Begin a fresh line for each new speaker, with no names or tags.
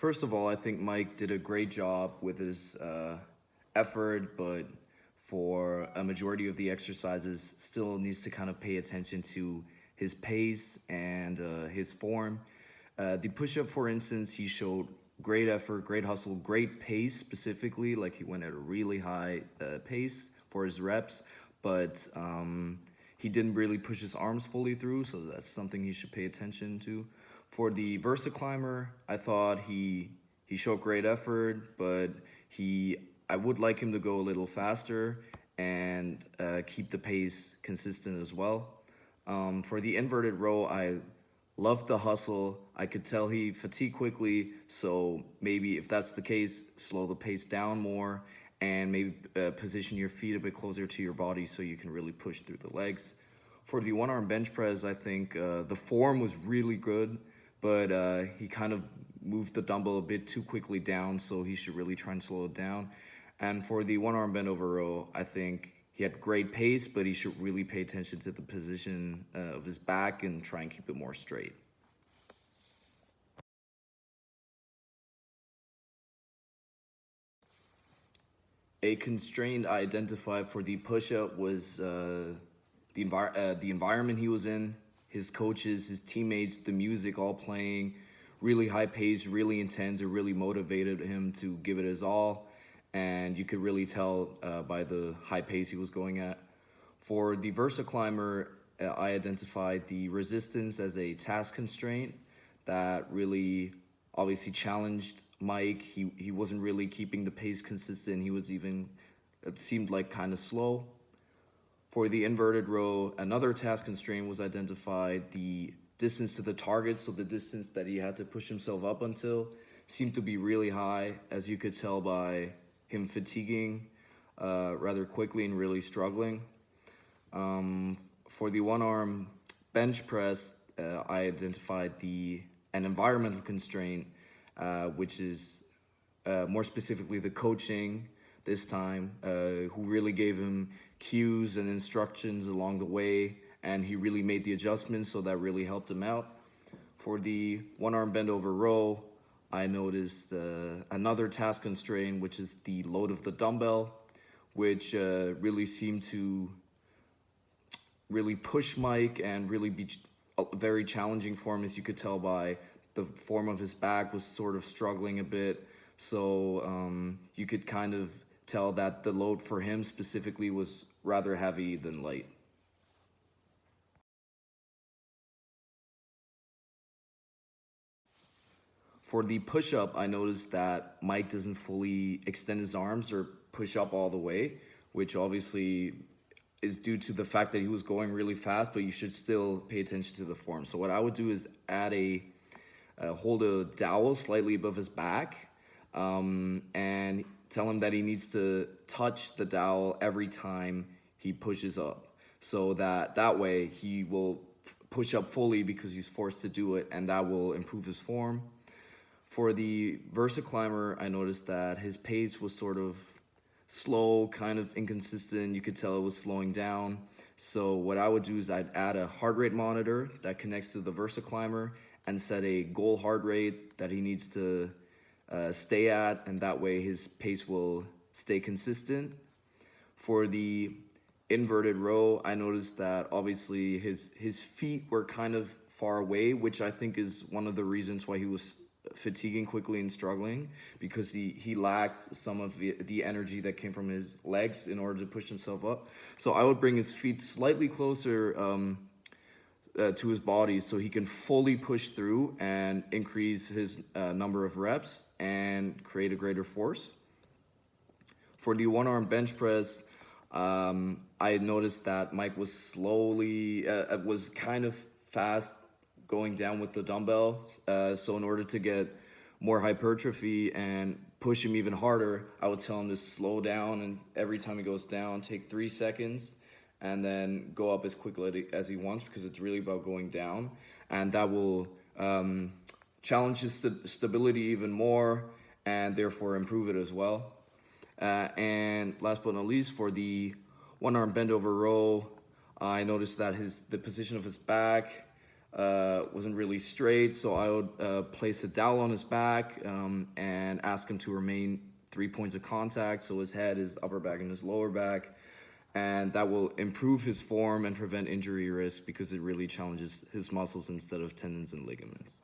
First of all, I think Mike did a great job with his effort, but for a majority of the exercises, still needs to kind of pay attention to his pace and his form. The push-up, for instance, he showed great effort, great hustle, great pace specifically. Like he went at a really high pace for his reps, but he didn't really push his arms fully through, so that's something he should pay attention to. For the Versa climber, I thought he showed great effort, but I would like him to go a little faster and keep the pace consistent as well. For the inverted row, I loved the hustle. I could tell he fatigued quickly, so maybe if that's the case, slow the pace down more and maybe position your feet a bit closer to your body so you can really push through the legs. For the one arm bench press, I think the form was really good, but he kind of moved the dumbbell a bit too quickly down, so he should really try and slow it down. And for the one arm bend over row, I think he had great pace, but he should really pay attention to the position of his back and try and keep it more straight. A constraint I identified for the push-up was the environment he was in, his coaches, his teammates, the music all playing, really high pace, really intense. It really motivated him to give it his all, and you could really tell by the high pace he was going at. For the Versa climber, I identified the resistance as a task constraint that really obviously challenged Mike. He wasn't really keeping the pace consistent. He was even, it seemed like kind of slow. For the inverted row, another task constraint was identified. The distance to the target, so the distance that he had to push himself up until, seemed to be really high, as you could tell by him fatiguing rather quickly and really struggling. For the one arm bench press, I identified an environmental constraint, which is more specifically the coaching this time, who really gave him cues and instructions along the way, and he really made the adjustments, so that really helped him out. For the one arm bend over row, I noticed another task constraint, which is the load of the dumbbell, which really seemed to really push Mike and really be very challenging for him, as you could tell by the form of his back was sort of struggling a bit. So you could kind of tell that the load for him specifically was rather heavy than light. For the push-up, I noticed that Mike doesn't fully extend his arms or push up all the way, which obviously is due to the fact that he was going really fast, but you should still pay attention to the form. So what I would do is add hold a dowel slightly above his back, and tell him that he needs to touch the dowel every time he pushes up, so that way he will push up fully because he's forced to do it, and that will improve his form. For the Versa climber, I noticed that his pace was sort of slow, kind of inconsistent. You could tell it was slowing down. So what I would do is I'd add a heart rate monitor that connects to the Versa climber and set a goal heart rate that he needs to stay at, and that way his pace will stay consistent. For the inverted row, I noticed that obviously his feet were kind of far away, which I think is one of the reasons why he was fatiguing quickly and struggling, because he lacked some of the energy that came from his legs in order to push himself up. So I would bring his feet slightly closer to his body so he can fully push through and increase his number of reps and create a greater force. For the one arm bench press, I noticed that Mike was was kind of fast going down with the dumbbell. So in order to get more hypertrophy and push him even harder, I would tell him to slow down, and every time he goes down, take 3 seconds and then go up as quickly as he wants, because it's really about going down, and that will challenge his stability even more and therefore improve it as well. And last but not least, for the one arm bend over row, I noticed that the position of his back wasn't really straight. So I would place a dowel on his back and ask him to remain 3 points of contact, so his head, his upper back, and his lower back. And that will improve his form and prevent injury risk because it really challenges his muscles instead of tendons and ligaments.